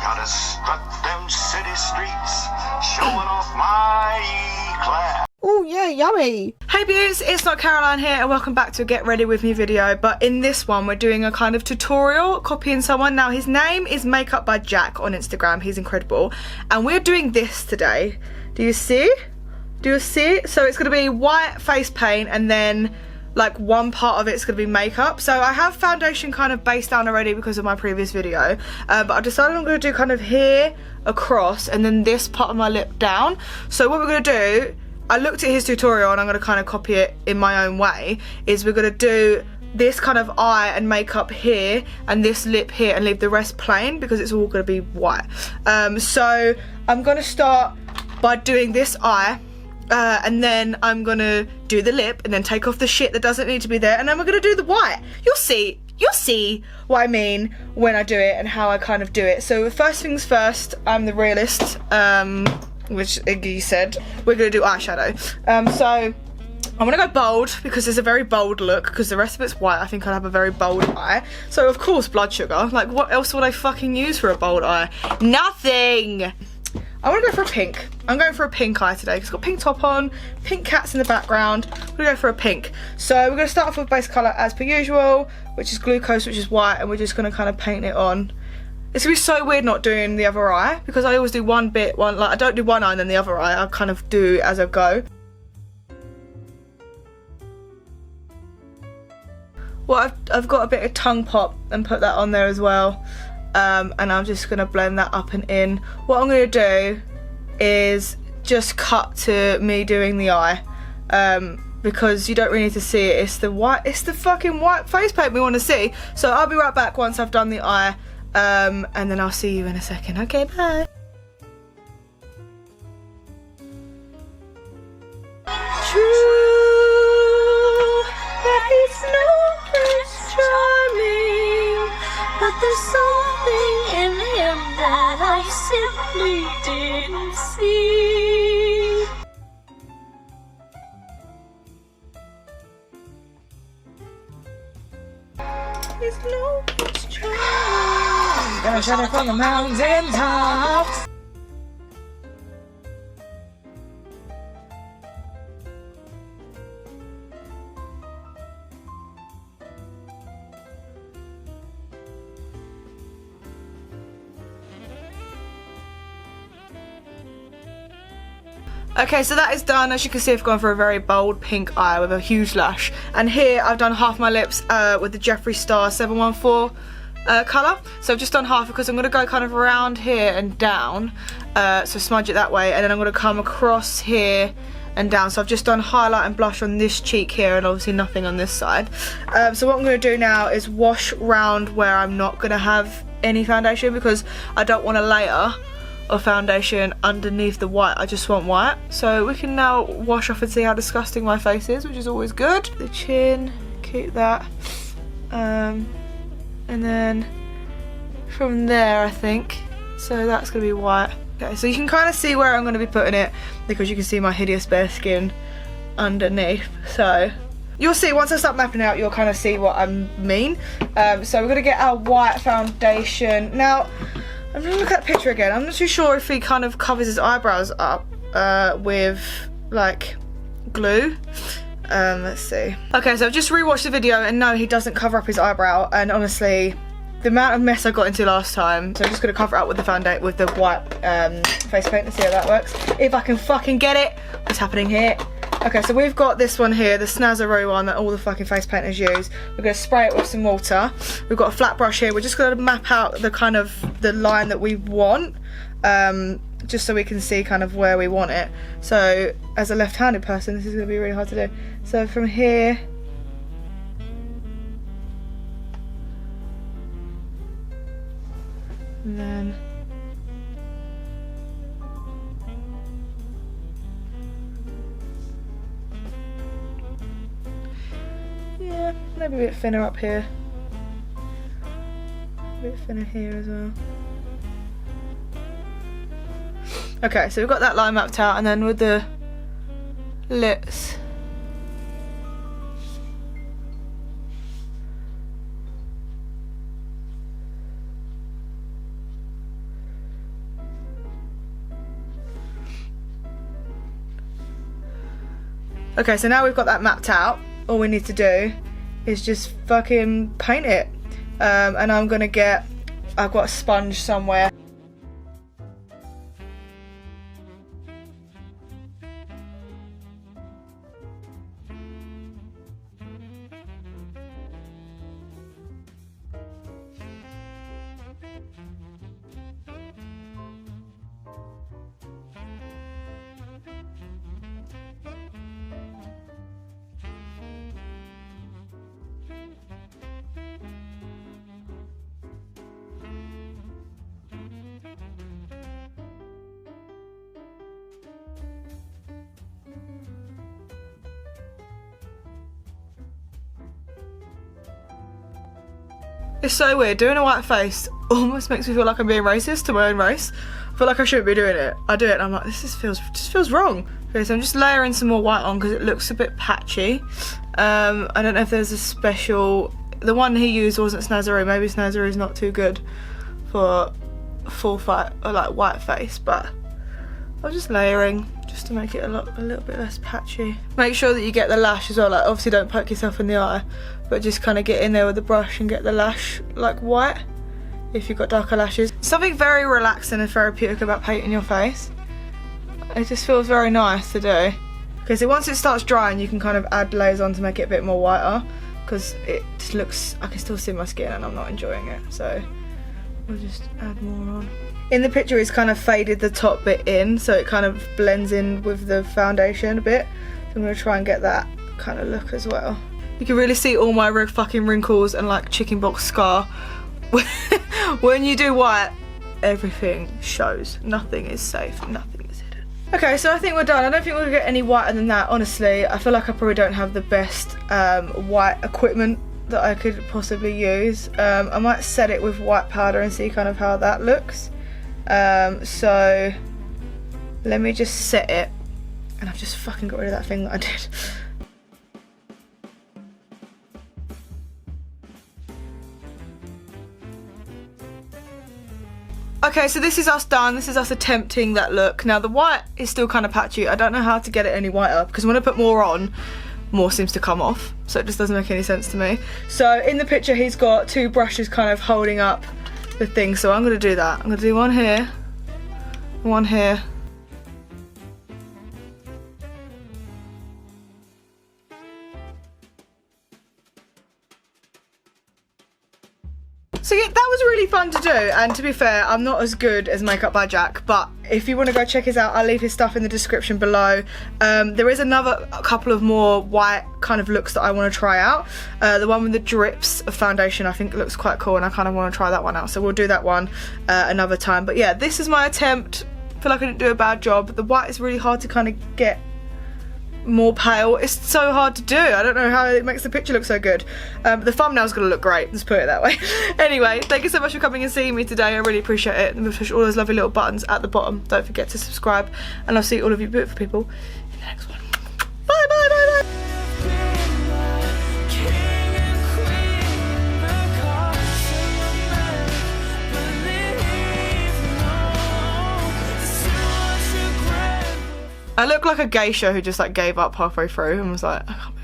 Gotta strut them city streets, showing off my class. Oh yeah, yummy. Hey Beauts, it's not Caroline here and welcome back to a Get Ready With Me video. But in this one we're doing a kind of tutorial copying someone. Now his name is Makeupbyjaack on Instagram, he's incredible. And we're doing this today. Do you see? Do you see? So it's going to be white face paint and then like one part of it's going to be makeup. So I have foundation kind of based down already because of my previous video. But I decided I'm going to do kind of here across and then this part of my lip down. So what we're going to do, I looked at his tutorial and I'm going to kind of copy it in my own way, is we're going to do this kind of eye and makeup here and this lip here and leave the rest plain because it's all going to be white. So I'm going to start by doing this eye and then I'm going to do the lip and then take off the shit that doesn't need to be there and then we're going to do the white. You'll see what I mean when I do it and how I kind of do it. So first things first, I'm the realist. Which Iggy said, we're going to do eyeshadow. So I'm going to go bold because it's a very bold look because the rest of it's white. I think I'll have a very bold eye. So of course blood sugar. Like what else would I fucking use for a bold eye? Nothing! I want to go for a pink. I'm going for a pink eye today because it's got pink top on, pink cats in the background. We're going to go for a pink. So we're going to start off with base colour as per usual, which is glucose, which is white, and we're just going to kind of paint it on. It's gonna be so weird not doing the other eye because I always do one bit, like I don't do one eye and then the other eye. I kind of do as I go. Well, I've got a bit of tongue pop and put that on there as well, and I'm just gonna blend that up and in. What I'm gonna do is just cut to me doing the eye, because you don't really need to see it. It's the white, it's the fucking white face paint we want to see. So I'll be right back once I've done the eye. And then I'll see you in a second. Okay, bye. True that he's no Prince Charming, but there's something in him that I simply didn't see. He's no Prince Charming. Gonna shout it from the mountain tops. Okay, so that is done. As you can see, I've gone for a very bold pink eye with a huge lash. And here I've done half my lips with the Jeffree Star 714 colour. So I've just done half because I'm going to go kind of around here and down. So smudge it that way. And then I'm going to come across here and down. So I've just done highlight and blush on this cheek here and obviously nothing on this side. So what I'm going to do now is wash round where I'm not going to have any foundation because I don't want a layer of foundation underneath the white. I just want white. So we can now wash off and see how disgusting my face is, which is always good. The chin, keep that. And then from there, I think. So that's gonna be white. Okay, so you can kind of see where I'm gonna be putting it because you can see my hideous bare skin underneath. So you'll see once I start mapping out, you'll kind of see what I mean. So we're gonna get our white foundation. Now, I'm gonna look at that picture again. I'm not too sure if he kind of covers his eyebrows up with like glue. Let's see. Okay, so I've just rewatched the video and no, he doesn't cover up his eyebrow. And honestly, the amount of mess I got into last time, so I'm just gonna cover it up with the foundation, with the white face paint and see how that works. If I can fucking get it. What's happening here? Okay, so we've got this one here, the Snazzaroo one that all the fucking face painters use. We're gonna spray it with some water. We've got a flat brush here. We're just gonna map out the kind of the line that we want. Just so we can see kind of where we want it. So as a left-handed person, this is going to be really hard to do. So from here, and then yeah, maybe a bit thinner up here, a bit thinner here as well. Okay, so we've got that line mapped out, and then with the lips, Okay, so now we've got that mapped out. All we need to do is just fucking paint it. And I'm gonna get, I've got a sponge somewhere. It's so weird, doing a white face almost makes me feel like I'm being racist to my own race. I feel like I shouldn't be doing it. I do it and I'm like, this just feels wrong. Okay, so I'm just layering some more white on because it looks a bit patchy. I don't know if there's a special, the one he used wasn't Snazaroo, maybe Snazaroo's not too good for full fight or like white face, but I'm just layering just to make it a little bit less patchy. Make sure that you get the lash as well, like obviously don't poke yourself in the eye, but just kind of get in there with the brush and get the lash like white if you've got darker lashes. Something very relaxing and therapeutic about painting your face. It just feels very nice to do. Okay, so once it starts drying you can kind of add layers on to make it a bit more whiter, because it just looks, I can still see my skin and I'm not enjoying it, so we'll just add more on. In the picture it's kind of faded the top bit in, so it kind of blends in with the foundation a bit. So I'm going to try and get that kind of look as well. You can really see all my fucking wrinkles and like chicken box scar. When you do white, everything shows. Nothing is safe, nothing is hidden. Okay, so I think we're done. I don't think we'll get any whiter than that, honestly. I feel like I probably don't have the best white equipment that I could possibly use. I might set it with white powder and see kind of how that looks. So let me just set it, and I've just fucking got rid of that thing that I did. Okay, so this is us done. This is us attempting that look. Now the white is still kind of patchy. I don't know how to get it any whiter because when I put more on, more seems to come off. So it just doesn't make any sense to me. So in the picture he's got two brushes kind of holding up the thing. So I'm going to do that. I'm going to do one here, one here. So yeah, that was really fun to do, and to be fair, I'm not as good as Makeupbyjaack, but if you want to go check his out, I'll leave his stuff in the description below. There is a couple of more white kind of looks that I want to try out. The one with the drips of foundation I think looks quite cool, and I kind of want to try that one out, so we'll do that one another time. But yeah, this is my attempt. I feel like I didn't do a bad job. The white is really hard to kind of get more pale. It's so hard to do. I don't know how it makes the picture look so good. The thumbnail's gonna look great, let's put it that way. Anyway, thank you so much for coming and seeing me today. I really appreciate it. And push all those lovely little buttons at the bottom. Don't forget to subscribe, and I'll see all of you beautiful people in the next one. Bye bye bye bye. I look like a geisha who just like gave up halfway through and was like, I can't